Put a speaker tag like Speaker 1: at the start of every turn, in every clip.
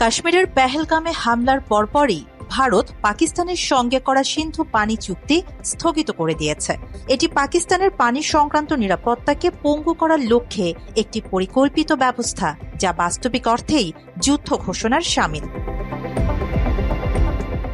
Speaker 1: কাশ্মীরের পেহেলগামে হামলার পরপরই ভারত পাকিস্তানের সঙ্গে করা সিন্ধু পানি চুক্তি স্থগিত করে দিয়েছে। এটি পাকিস্তানের পানি সংক্রান্ত নিরাপত্তাকে পঙ্গু করার লক্ষ্যে একটি পরিকল্পিত ব্যবস্থা, যা বাস্তবিক অর্থেই যুদ্ধ ঘোষণার শামিল।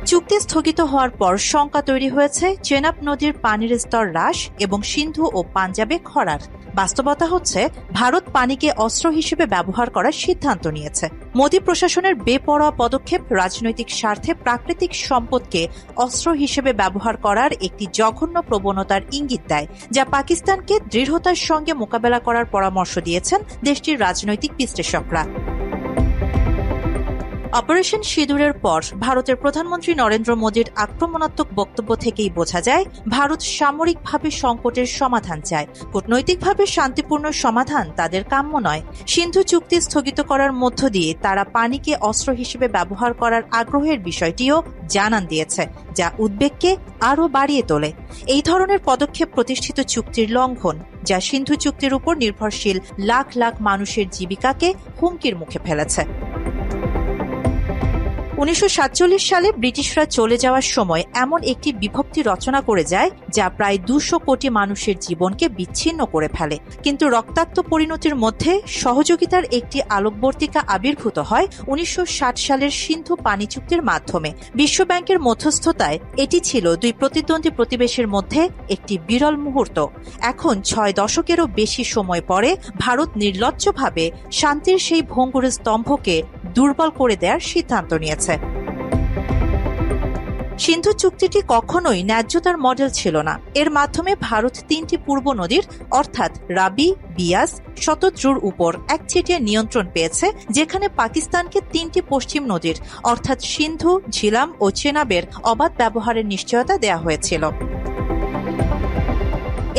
Speaker 1: চুক্তি স্থগিত হওয়ার পর শঙ্কা তৈরি হয়েছে চেনাব নদীর পানির স্তর হ্রাস এবং সিন্ধু ও পাঞ্জাবে খরার। বাস্তবতা হচ্ছে ভারত পানিকে অস্ত্র হিসেবে ব্যবহার করার সিদ্ধান্ত নিয়েছে। মোদী প্রশাসনের বেপরোয়া পদক্ষেপ রাজনৈতিক স্বার্থে প্রাকৃতিক সম্পদকে অস্ত্র হিসেবে ব্যবহার করার একটি জঘন্য প্রবণতার ইঙ্গিত দেয়, যা পাকিস্তানকে দৃঢ়তার সঙ্গে মোকাবেলা করার পরামর্শ দিয়েছেন দেশটির রাজনৈতিক বিশ্লেষকরা। অপারেশন সিঁদুরের পর ভারতের প্রধানমন্ত্রী নরেন্দ্র মোদীর আক্রমণাত্মক বক্তব্য থেকেই বোঝা যায় ভারত সামরিকভাবে সংকটের সমাধান চায়। কূটনৈতিকভাবে শান্তিপূর্ণ সমাধান তাদের কাম্য নয়। সিন্ধু চুক্তি স্থগিত করার মধ্য দিয়ে তারা পানিকে অস্ত্র হিসেবে ব্যবহার করার আগ্রহের বিষয়টিও জানান দিয়েছে, যা উদ্বেগকে আরও বাড়িয়ে তোলে। এই ধরনের পদক্ষেপ প্রতিষ্ঠিত চুক্তির লঙ্ঘন, যা সিন্ধু চুক্তির উপর নির্ভরশীল লাখ লাখ মানুষের জীবিকাকে হুমকির মুখে ফেলেছে। 1947 সালে ব্রিটিশরা চলে যাওয়ার সময় এমন একটি বিভক্তি রচনা করে যায় যা প্রায় 200 কোটি মানুষের জীবনকে বিচ্ছিন্ন করে ফেলে। কিন্তু রক্তাক্ত পরিণতির মধ্যে সহযোগিতার একটি আলোকবর্তিকা আবির্ভূত হয় 1960 সালের সিন্ধু পানি চুক্তির মাধ্যমে। বিশ্বব্যাংকের মধ্যস্থতায় এটি ছিল দুই প্রতিদ্বন্দ্বী প্রতিবেশীর মধ্যে একটি বিরল মুহূর্ত। এখন 6 দশকেরও বেশি সময় পরে ভারত নির্লজ্জভাবে শান্তির সেই ভঙ্গুর স্তম্ভকে দুর্বল করে দেওয়ার সিদ্ধান্ত নিয়েছে। সিন্ধু চুক্তিটি কখনোই ন্যায্যতার মডেল ছিল না। এর মাধ্যমে ভারত 3টি পূর্ব নদীর অর্থাৎ রাবি, বিয়াস, শতদ্রুর উপর একচেটিয়া নিয়ন্ত্রণ পেয়েছে, যেখানে পাকিস্তানকে 3টি পশ্চিম নদীর অর্থাৎ সিন্ধু, ঝিলাম ও চেনাবের অবাধ ব্যবহারের নিশ্চয়তা দেওয়া হয়েছিল।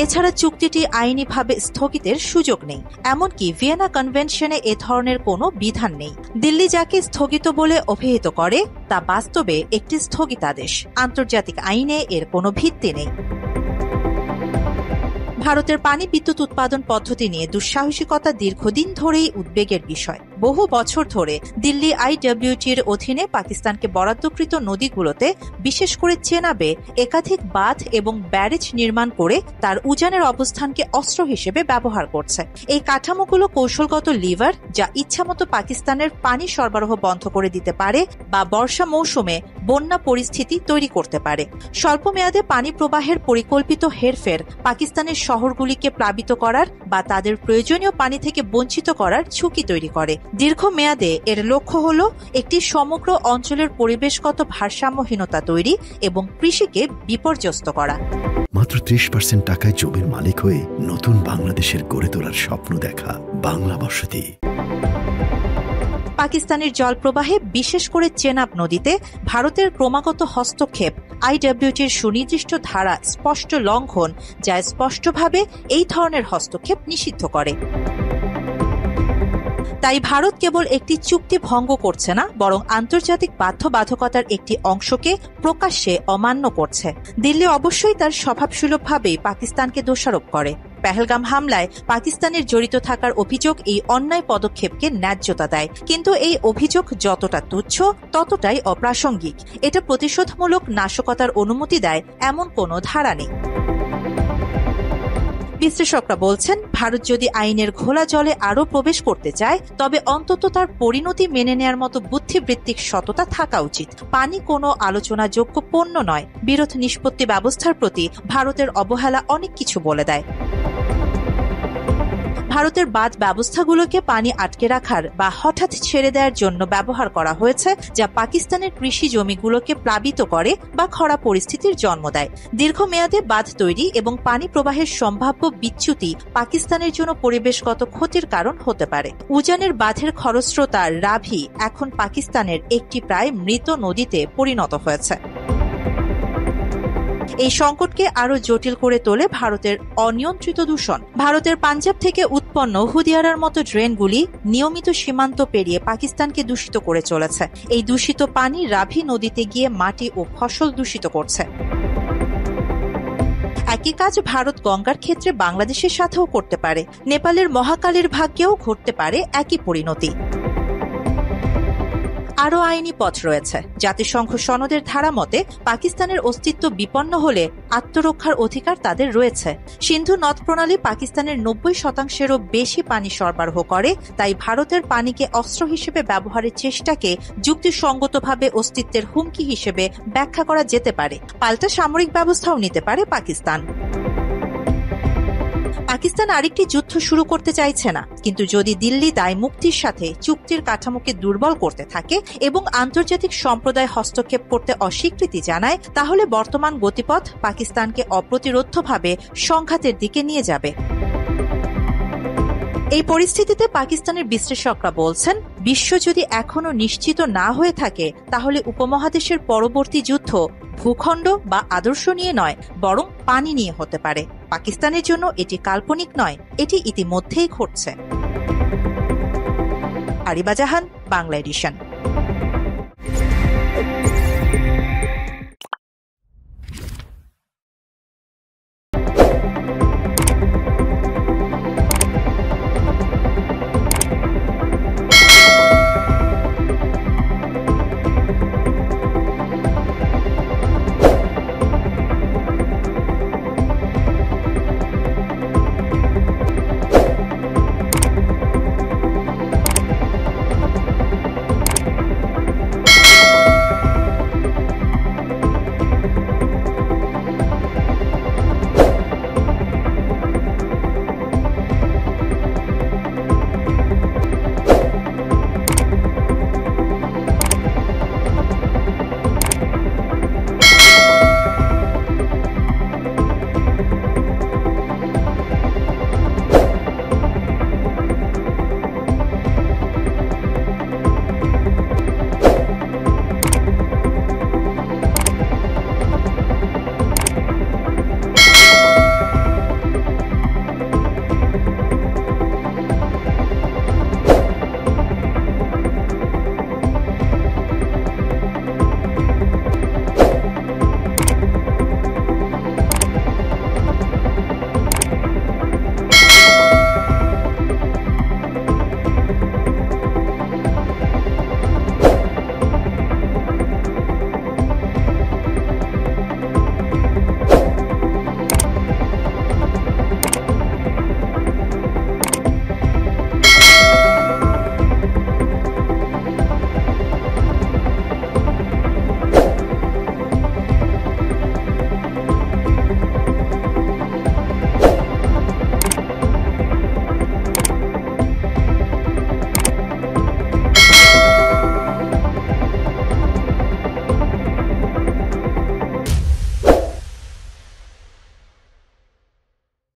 Speaker 1: এছাড়া চুক্তিটি আইনিভাবে স্থগিতের সুযোগ নেই, এমনকি ভিয়েনা কনভেনশনে এ ধরনের কোনো বিধান নেই। দিল্লি যাকে স্থগিত বলে অভিহিত করে তা বাস্তবে একটি স্থগিতাদেশ। আন্তর্জাতিক আইনে এর কোনো ভিত্তি নেই। ভারতের পানি বিদ্যুৎ উৎপাদন পদ্ধতি নিয়ে দুঃসাহসিকতা দীর্ঘদিন ধরেই উদ্বেগের বিষয়। বহু বছর ধরে দিল্লি আইডব্লিউটির অধীনে পাকিস্তানকে বরাদ্দকৃত নদীগুলোতে, বিশেষ করে চেনাবে, একাধিক বাঁধ এবং ব্যারেজ নির্মাণ করে তার উজানের অবস্থানকে অস্ত্র হিসেবে ব্যবহার করছে। এই কাঠামোগুলো কৌশলগত লিভার, যা ইচ্ছামতো পাকিস্তানের পানি সরবরাহ বন্ধ করে দিতে পারে বা বর্ষা মৌসুমে বন্যা পরিস্থিতি তৈরি করতে পারে। স্বল্প মেয়াদে পানি প্রবাহের পরিকল্পিত হেরফের পাকিস্তানের শহরগুলিকে প্লাবিত করার বা তাদের প্রয়োজনীয় পানি থেকে বঞ্চিত করার ঝুঁকি তৈরি করে। দীর্ঘমেয়াদে এর লক্ষ্য হল একটি সমগ্র অঞ্চলের পরিবেশগত ভারসাম্যহীনতা তৈরি এবং কৃষিকে বিপর্যস্ত করা।
Speaker 2: মাত্র 30% টাকায় জমির মালিক হয়ে নতুন বাংলাদেশের গড়ে তোলার স্বপ্ন দেখা বাংলা বসতি।
Speaker 1: পাকিস্তানের জলপ্রবাহে, বিশেষ করে চেনাব নদীতে ভারতের ক্রমাগত হস্তক্ষেপ আইডব্লিউটির সুনির্দিষ্ট ধারা স্পষ্ট লঙ্ঘন, যা স্পষ্টভাবে এই ধরনের হস্তক্ষেপ নিষিদ্ধ করে। তাই ভারত কেবল একটি চুক্তি ভঙ্গ করছে না, বরং আন্তর্জাতিক বাধ্যবাধকতার একটি অংশকে প্রকাশ্যে অমান্য করছে। দিল্লি অবশ্যই তার স্বভাবসুলভভাবেই পাকিস্তানকে দোষারোপ করে। পেহেলগাম হামলায় পাকিস্তানের জড়িত থাকার অভিযোগ এই অন্যায় পদক্ষেপকে ন্যায্যতা দেয়, কিন্তু এই অভিযোগ যতটা তুচ্ছ ততটাই অপ্রাসঙ্গিক। এটা প্রতিশোধমূলক নাশকতার অনুমতি দেয় এমন কোনো ধারা নেই। বিশ্লেষকরা বলছেন, ভারত যদি আইনের ঘোলা জলে আরও প্রবেশ করতে চায়, তবে অন্তত তার পরিণতি মেনে নেয়ার মতো বুদ্ধিবৃত্তিক সততা থাকা উচিত। পানি কোনো আলোচনাযোগ্য পণ্য নয়। বিরোধ নিষ্পত্তি ব্যবস্থার প্রতি ভারতের অবহেলা অনেক কিছু বলে দেয়। ভারতের বাঁধ ব্যবস্থাগুলোকে পানি আটকে রাখার বা হঠাৎ ছেড়ে দেওয়ার জন্য ব্যবহার করা হয়েছে, যা পাকিস্তানের কৃষি জমিগুলোকে প্লাবিত করে বা খরা পরিস্থিতির জন্ম দেয়। দীর্ঘমেয়াদে বাঁধ তৈরি এবং পানি প্রবাহের সম্ভাব্য বিচ্যুতি পাকিস্তানের জন্য পরিবেশগত ক্ষতির কারণ হতে পারে। উজানের বাঁধের খরস্রোতা রাভি এখন পাকিস্তানের একটি প্রায় মৃত নদীতে পরিণত হয়েছে। এই সংকটকে আরো জটিল করে তোলে ভারতের অনিয়ন্ত্রিত দূষণ। ভারতের পাঞ্জাব থেকে উৎপন্ন হুদিয়ারার মতো ড্রেনগুলি নিয়মিত সীমান্ত পেরিয়ে পাকিস্তানকে দূষিত করে চলেছে। এই দূষিত পানি রাভি নদীতে গিয়ে মাটি ও ফসল দূষিত করছে। একই কাজ ভারত গঙ্গার ক্ষেত্রে বাংলাদেশের সাথেও করতে পারে। নেপালের মহাকালের ভাগ্যেও ঘটতে পারে একই পরিণতি। আরও আইনি পথ রয়েছে। জাতিসংঘ সনদের ধারা মতে পাকিস্তানের অস্তিত্ব বিপন্ন হলে আত্মরক্ষার অধিকার তাদের রয়েছে। সিন্ধু নদ প্রণালী পাকিস্তানের 90%-এরও বেশি পানি সরবরাহ করে, তাই ভারতের পানিকে অস্ত্র হিসেবে ব্যবহারের চেষ্টাকে যুক্তিসঙ্গতভাবে অস্তিত্বের হুমকি হিসেবে ব্যাখ্যা করা যেতে পারে। পাল্টা সামরিক ব্যবস্থাও নিতে পারে পাকিস্তান। পাকিস্তান আরেকটি যুদ্ধ শুরু করতে চাইছে না, কিন্তু যদি দিল্লি দায় মুক্তির সাথে চুক্তির কাঠামোকে দুর্বল করতে থাকে এবং আন্তর্জাতিক সম্প্রদায় হস্তক্ষেপ করতে অস্বীকৃতি জানায়, তাহলে বর্তমান গতিপথ পাকিস্তানকে অপ্রতিরোধ্যভাবে সংঘাতের দিকে নিয়ে যাবে। এই পরিস্থিতিতে পাকিস্তানের বিশ্লেষকরা বলছেন, বিশ্ব যদি এখনো নিশ্চিত না হয়ে থাকে, তাহলে উপমহাদেশের পরবর্তী যুদ্ধ ভূখণ্ড বা আদর্শ নিয়ে নয়, বরং পানি নিয়ে হতে পারে। পাকিস্তানের জন্য এটি কাল্পনিক নয়, এটি ইতিমধ্যেই ঘটছে। আরিবা জাহান, বাংলা এডিশন।